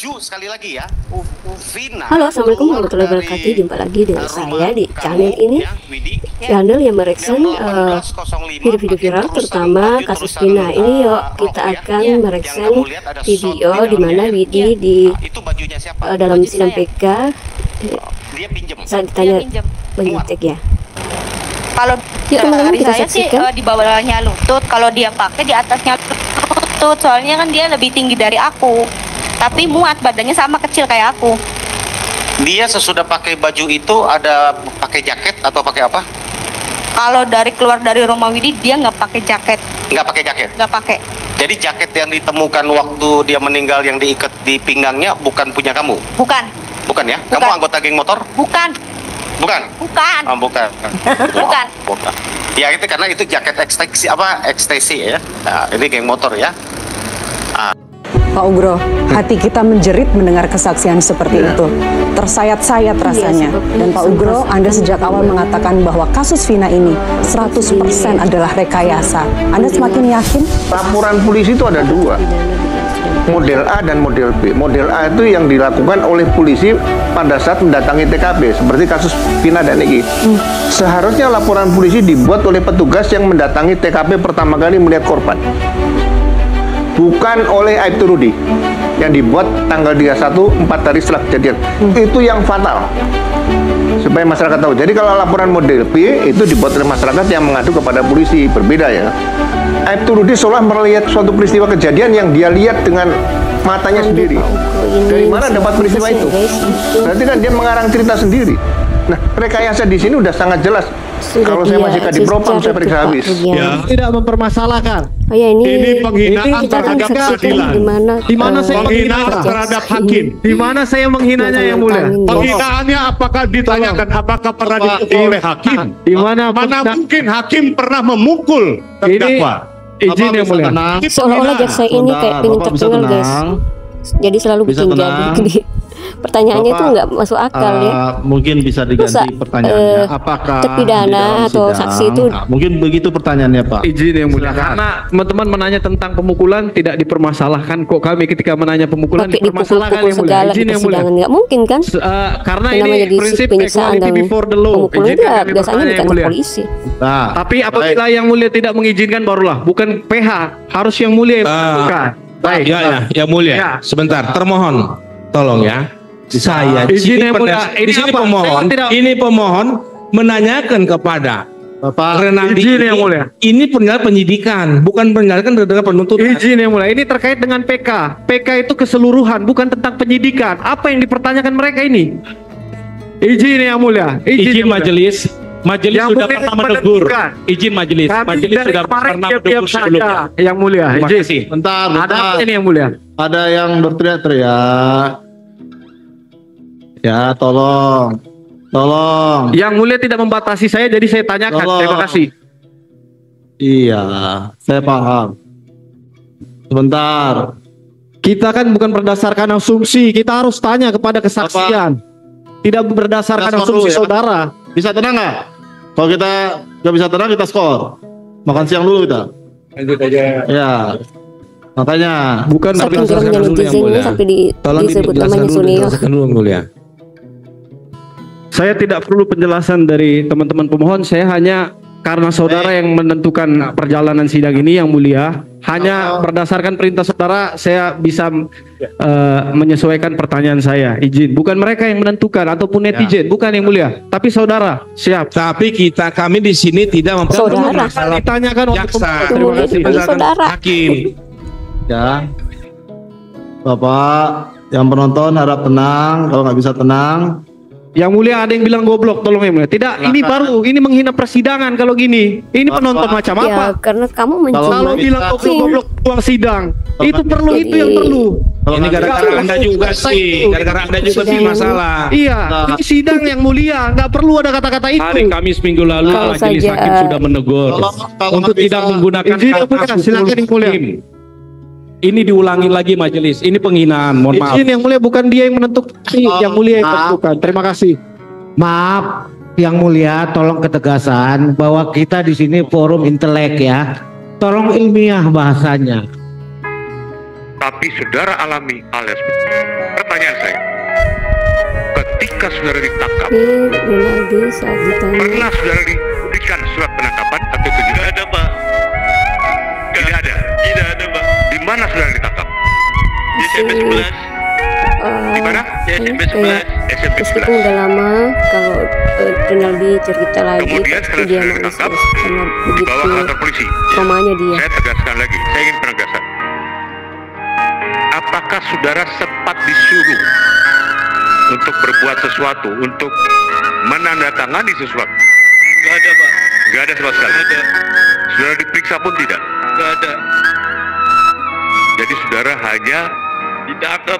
baju sekali lagi ya. Vina. Halo, assalamualaikum warahmatullahi wabarakatuh. Jumpa lagi dengan saya di channel ini, channel yang mereaction video-video viral, terutama kasus Vina. Ini yuk kita akan mereaction video di mana Widi di dalam sidang PK saat ditanya penyidik ya. Kalau teman-teman kita saya sih saksikan. di bawahnya lutut, kalau dia pakai di atasnya lutut, soalnya kan dia lebih tinggi dari aku, tapi muat badannya sama kecil kayak aku. Dia sesudah pakai baju itu ada pakai jaket atau pakai apa? Kalau dari keluar dari rumah Widi dia nggak pakai jaket, Nggak pakai jaket. nggak pakai. Jadi jaket yang ditemukan waktu dia meninggal yang diikat di pinggangnya bukan punya kamu? Bukan, Bukan ya? Bukan. Kamu anggota geng motor? bukan, Bukan. bukan, Oh, bukan. bukan. Bukan. Ya itu karena itu jaket ekstasi ya. Nah, ini geng motor ya. Pak Ugro, hati kita menjerit mendengar kesaksian seperti itu. Tersayat-sayat rasanya. Dan Pak Ugro, Anda sejak awal mengatakan bahwa kasus Vina ini 100% adalah rekayasa. Anda semakin yakin? Laporan polisi itu ada dua, model A dan model B. Model A itu yang dilakukan oleh polisi pada saat mendatangi TKP, seperti kasus Vina dan Eki. Seharusnya laporan polisi dibuat oleh petugas yang mendatangi TKP pertama kali melihat korban, bukan oleh Aibtu Rudi yang dibuat tanggal 31, 4 hari setelah kejadian. Itu yang fatal, supaya masyarakat tahu. Jadi kalau laporan model B itu dibuat oleh masyarakat yang mengadu kepada polisi, berbeda ya. Aibtu Rudi seolah melihat suatu peristiwa kejadian yang dia lihat dengan matanya sendiri. Dari mana dapat peristiwa itu? Berarti kan dia mengarang cerita sendiri. Nah, rekayasa di sini udah sangat jelas. Kalau saya masih kadipropam, saya periksa habis. Ya, tidak mempermasalahkan. Oh ya, Ini penghinaan kita akan terhadap saksikan keadilan. di mana saya penghinaan terhadap hakim? Di mana saya menghinanya yang mulia? Penghinaannya apakah ditanyakan? Apakah pernah dipukul oleh hakim? Di mana mungkin hakim pernah memukul terdakwa? izin yang mulia. seolah-olah jaksa ini kayak pengen terkenal guys, jadi selalu bikin jadi pertanyaannya itu nggak masuk akal ya. Mungkin bisa diganti pertanyaannya. Apakah terpidana atau saksi itu mungkin begitu pertanyaannya, Pak. Izin yang mulia. Karena teman-teman menanya tentang pemukulan tidak dipermasalahkan, kok kami ketika menanya pemukulan pakai dipermasalahkan yang mulia. segala Izin di yang mulia. persidangan, nggak mungkin kan? Karena Yang namanya ini di prinsip penyiksaan equality dan before the law. pemukulan itu Izinkan ya kami biasanya bertanya, di yang kantor mulia. polisi. Nah, Tapi apabila yang mulia tidak mengizinkan barulah, bukan PH, harus yang mulia yang menentukan. Baik. Ya, yang mulia. Ya. Sebentar, termohon, tolong ya. Saya di Izin sini, yang mulia. di sini apa? pemohon, Saya tidak- ini pemohon menanyakan kepada Bapak, Renaldi izin yang mulia. ini penyidikan, bukan penyidikan dengan penuntutan. Izin yang mulia. Ini terkait dengan PK. PK itu keseluruhan, bukan tentang penyidikan. Apa yang dipertanyakan mereka ini? Izin yang mulia. Izin yang mulia. majelis. Majelis Yang sudah mulia pernah menegur. menentukan. Izin majelis. Kami Majelis dari sudah kemarin pernah diam-diam menegur sebelumnya. saja, yang mulia. Terima Izin. kasih. bentar, Ada apa bentar. ini yang mulia? Ada yang berteriak-teriak. Ya, tolong. Tolong. Yang mulia tidak membatasi saya, jadi saya tanyakan. Tolong. Terima kasih. Iya, saya paham. Sebentar. Kita kan bukan berdasarkan asumsi, kita harus tanya kepada kesaksian. Tidak berdasarkan Kita skor asumsi dulu ya. saudara. Bisa tenang nggak? Kalau kita nggak bisa tenang, kita skor. Makan siang dulu kita. Lanjut aja. Ya. Makanya. Bukan Saking berdasarkan geramnya dulu yang netizen ini mulia. sampai Tolong disebut dijelaskan namanya dulu, Sunil. dijelaskan dulu yang mulia. Saya tidak perlu penjelasan dari teman-teman pemohon, saya hanya karena saudara yang menentukan perjalanan sidang ini yang mulia, hanya berdasarkan perintah saudara saya bisa menyesuaikan pertanyaan saya. Izin, bukan mereka yang menentukan ataupun netizen, bukan yang mulia, tapi saudara. Siap. Tapi kami di sini tidak Saudara. masalah Ditanyakan oleh jaksa. pemohon. Itu Terima mulia kasih. dipanggil saudara. Hakim. Ya. Bapak, yang penonton harap tenang. Kalau nggak bisa tenang, Yang mulia ada yang bilang goblok, tolong yang mulia. Tidak, ini baru, ini menghina persidangan kalau gini. Ini penonton macam Ya, apa? karena kamu Kalau mencuri. bilang goblok ruang sidang, itu perlu, itu yang perlu. Ini gara-gara Anda juga sih. Gara-gara Anda juga sih masalah. Iya, ini sidang yang mulia, nggak perlu ada kata-kata itu. Hari Kamis minggu lalu Kalau majelis saja, hakim sudah menegur kalau untuk nggak tidak bisa, menggunakan izin yang mulia, kata silakan yang mulia. hakim. Ini diulangi lagi majelis. Ini penghinaan. Mohon maaf. Izin yang mulia, bukan dia yang menentukan, yang mulia yang menentukan. Terima kasih. Maaf, yang mulia, tolong ketegasan bahwa kita di sini forum intelek ya. Tolong ilmiah bahasanya. tapi saudara alami alias. Pertanyaan saya, ketika saudara ditangkap, Rinaldi saat ditanya, pernah saudara diberikan surat penangkapan atau tidak? Tidak ada, Pak. Tidak ada? Tidak ada, Pak. Di mana saudara ditangkap? Di SMP 11. Di mana? Di SMP 11. SMP 11. Meskipun udah lama, kalau Rinaldi cerita lagi, kemudian setelah dia saudara nangis ditangkap, karena dibawa begitu ke kantor polisi. traumanya dia. Saya tegaskan lagi, saya ingin penegasan. Apakah saudara sempat disuruh untuk berbuat sesuatu, untuk menandatangani sesuatu? Gak ada, Pak. Gak ada sama sekali? Gak ada. Saudara diperiksa pun tidak? Gak ada. Jadi saudara hanya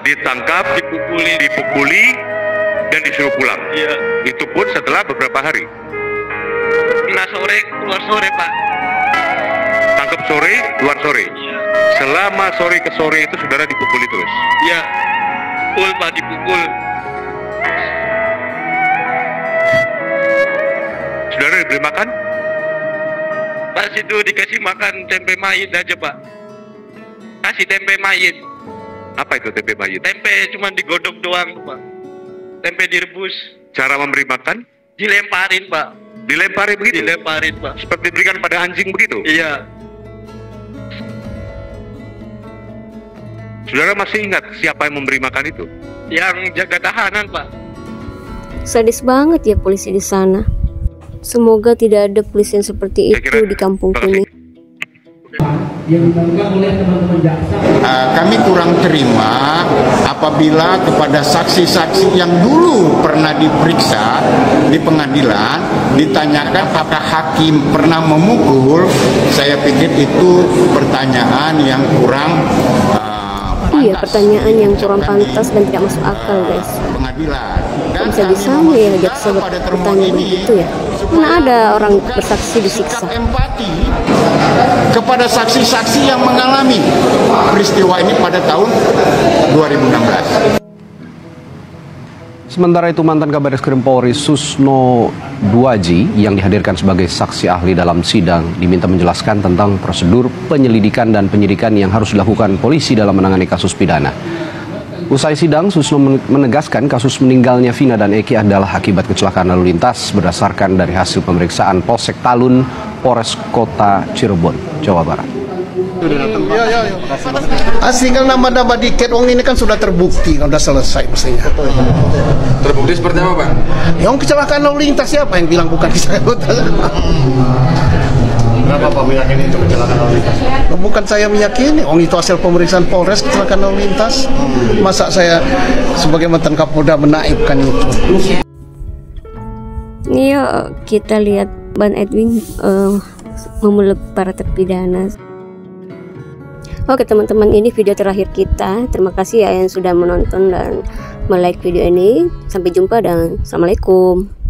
ditangkap, dipukuli, dan disuruh pulang? Iya. Itu pun setelah beberapa hari? Keluar sore, Pak. Tangkap sore, keluar sore? Iya. Selama sore ke sore itu saudara dipukuli terus? Iya. Pukul, Pak, dipukul. Saudara diberi makan? Pas itu dikasih makan tempe mayit aja, Pak. Kasih tempe mayit. Apa itu tempe mayit? Tempe cuma digodok doang, Pak. Tempe direbus. Cara memberi makan? Dilemparin, Pak. Dilemparin begitu? Dilemparin, Pak. Seperti diberikan pada anjing begitu? Iya. Saudara masih ingat siapa yang memberi makan itu? Yang jaga tahanan, Pak. Sadis banget ya polisi di sana. Semoga tidak ada polisi yang seperti itu di kampung ini. Kami kurang terima apabila kepada saksi-saksi yang dulu pernah diperiksa di pengadilan ditanyakan apakah hakim pernah memukul. Saya pikir itu pertanyaan yang kurang iya, pertanyaan yang kurang pantas dan tidak masuk akal, guys. Kok bisa disana ya jaksa bertanya begitu ya? Mana ada orang bersaksi disiksa? Empati kepada saksi-saksi yang mengalami peristiwa ini pada tahun 2016. Sementara itu mantan Kabar Eskrim Polri Susno Duaji yang dihadirkan sebagai saksi ahli dalam sidang diminta menjelaskan tentang prosedur penyelidikan dan penyidikan yang harus dilakukan polisi dalam menangani kasus pidana. Usai sidang, Susno menegaskan kasus meninggalnya Vina dan Eki adalah akibat kecelakaan lalu lintas berdasarkan dari hasil pemeriksaan Polsek Talun, Polres Kota Cirebon, Jawa Barat. Tinggal nama-nama diket wong ini kan sudah terbukti, sudah selesai mestinya. Terbukti seperti apa, Pak? Yang kecelakaan lalu lintas siapa yang bilang bukan kecelakaan? Kenapa Pak meyakini itu kecelakaan lalu lintas? Bukan saya meyakini, itu hasil pemeriksaan Polres kecelakaan lalu lintas. Masa saya sebagai mantan Kapolda menaibkan itu? Iya, kita lihat Ban Edwin memeluk para terpidana. Oke teman-teman, ini video terakhir kita. Terima kasih ya yang sudah menonton dan like video ini. Sampai jumpa dan assalamualaikum.